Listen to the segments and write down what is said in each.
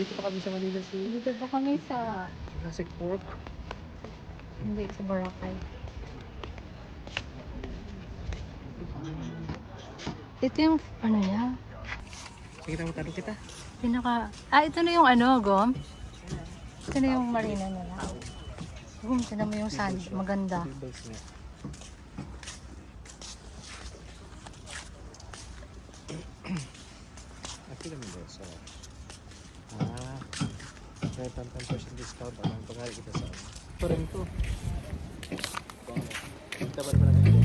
Dito pa kami sa Manila Dito pa kami sa... Classic Pork. Hindi, sa Boracay. Ito yung ano niya? Sige na, matalo kita. Ito na yung ano, Gom? Ito na yung marina nila. Gom, tinan mo yung sand. Maganda. Aquí naman daw. So, 10% discount. Ang pagkari kita sa ito rin to. Kita ba naman natin ito?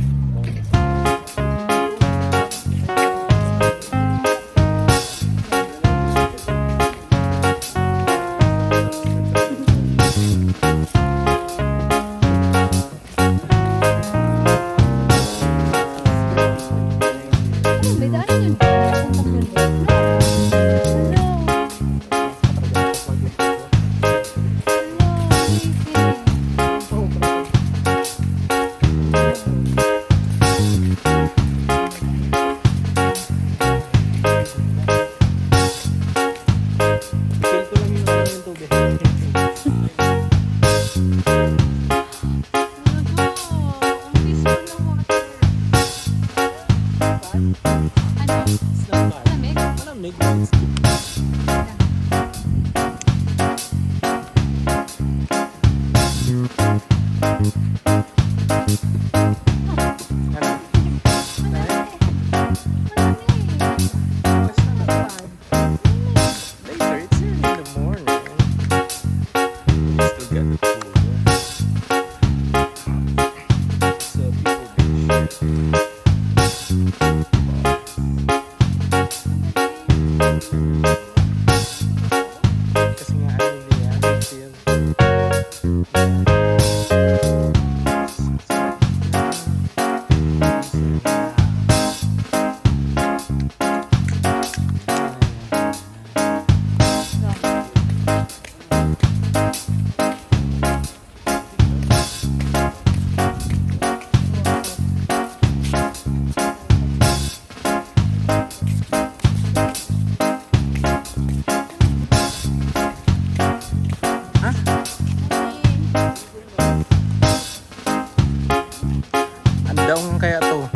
Daungan kaya to?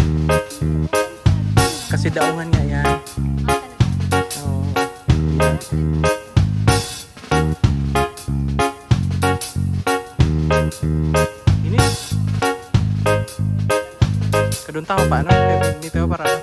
Kasi daungan nga yan. Oo. Ini kadun tao pa ano? Dito para ano?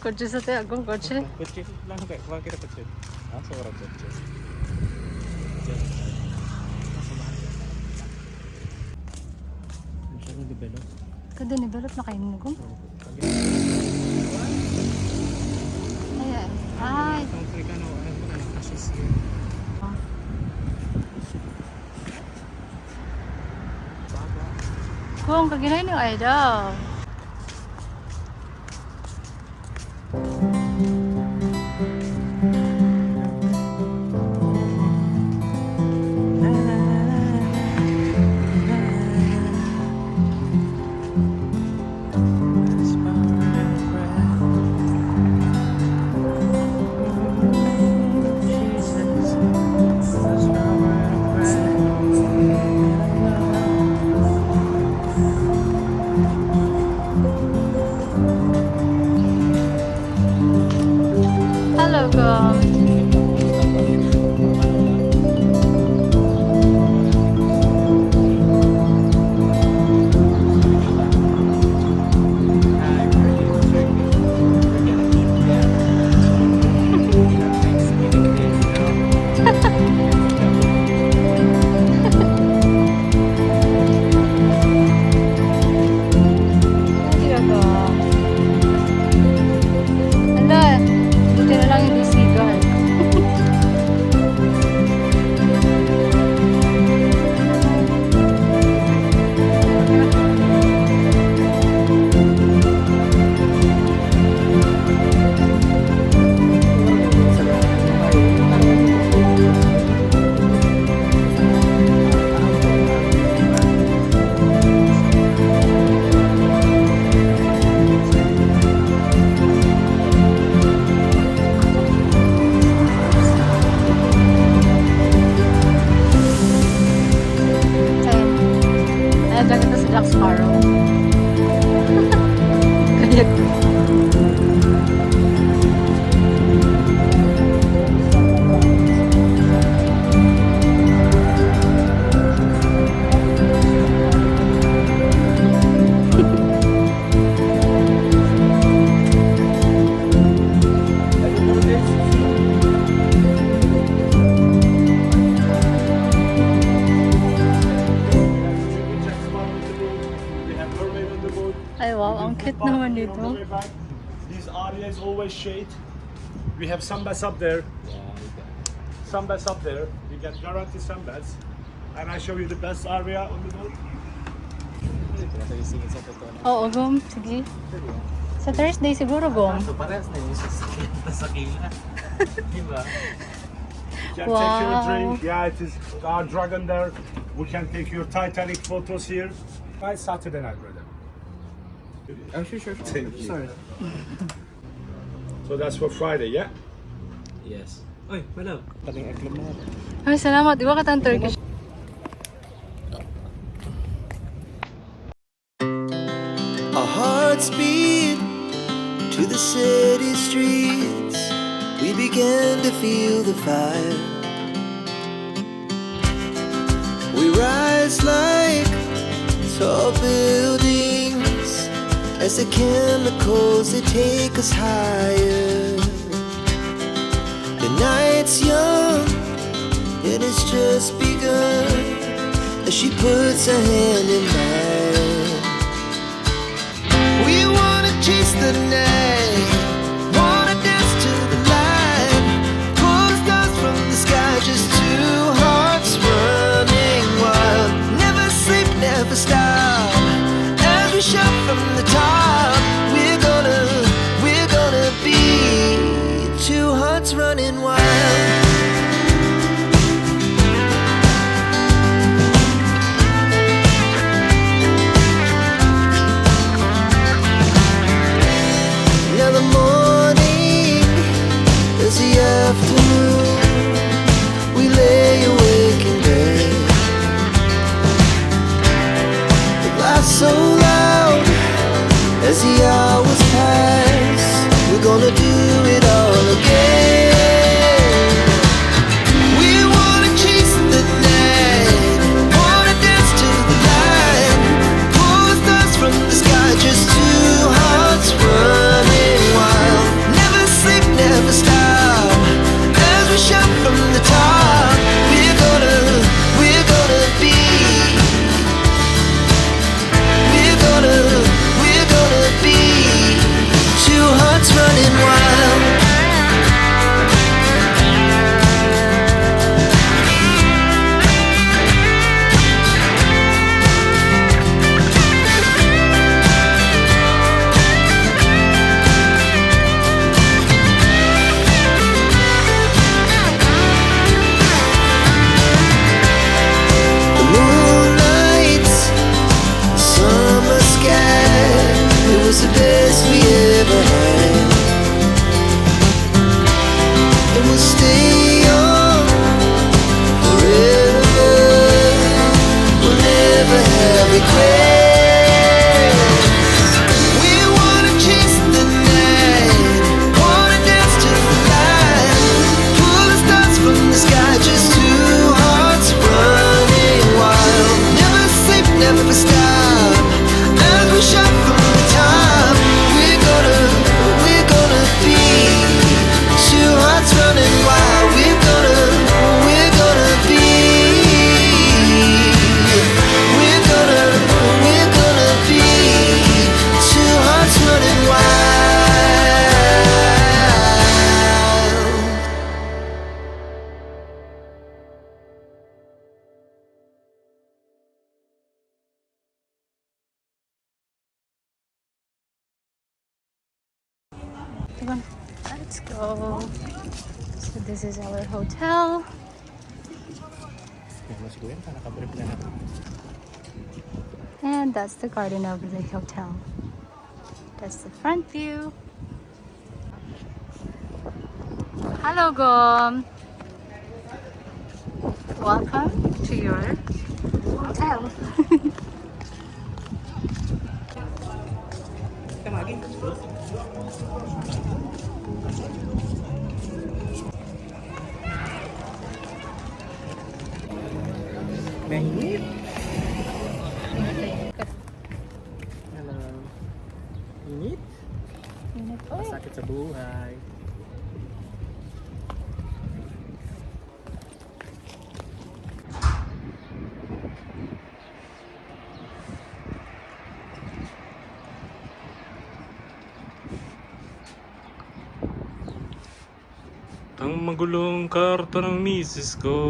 Kotse sa tayo, agong kotse. Kotse lang kayak kuha kita kotse. Seorang kotse. Masyadong develop. Kada develop na kayo nagong? Ayan. Ay. Itong Africano, ano ko na nakasis yun. Kung kaginayin yung idol. welcome. Hindi ako. Ala, buti na lang hindi sigal. Ayun. Ayun, kita si Jack Sparrow. Kaya ay wow, ang cute naman dito. These areas always shade. We have sunbeds up there. Sunbeds up there. You get guaranteed sunbeds. And I show you the best area on the boat. Pinatagisingin sa totoo na. Oo, Gom. Sige. Sa Thursday siguro, Gom. So parehas na yung sasakyan na. Diba? You can take your Wow. drink. Yeah, it is our dragon there. We can take your Titanic photos here. By Saturday night, brother. Oh, sure. Thank you. Sorry. So that's for Friday, yeah? Yes. Oy, madam. Taling eklam na. Ay, salamat. Iwa ka tang Turkish. Our hearts beat to the city streets. We began to feel the fire. We rise like tall buildings as the chemicals they take us higher. The night's young and it's just begun as she puts her hand in mine. We wanna chase the night, wanna dance to the light, pull the stars from the sky, just two hearts running wild. Never sleep, never stop, as we shout from the top. We're gonna be two hearts running wild. So this is our hotel. Yan, mas kuya, nakabrief na natin. And that's the garden of the hotel. That's the front view. Hello, Gom. Welcome to your hotel. Mainit. Hello. Init? Masakit sa buhay. Ang magulong karto ng misis ko.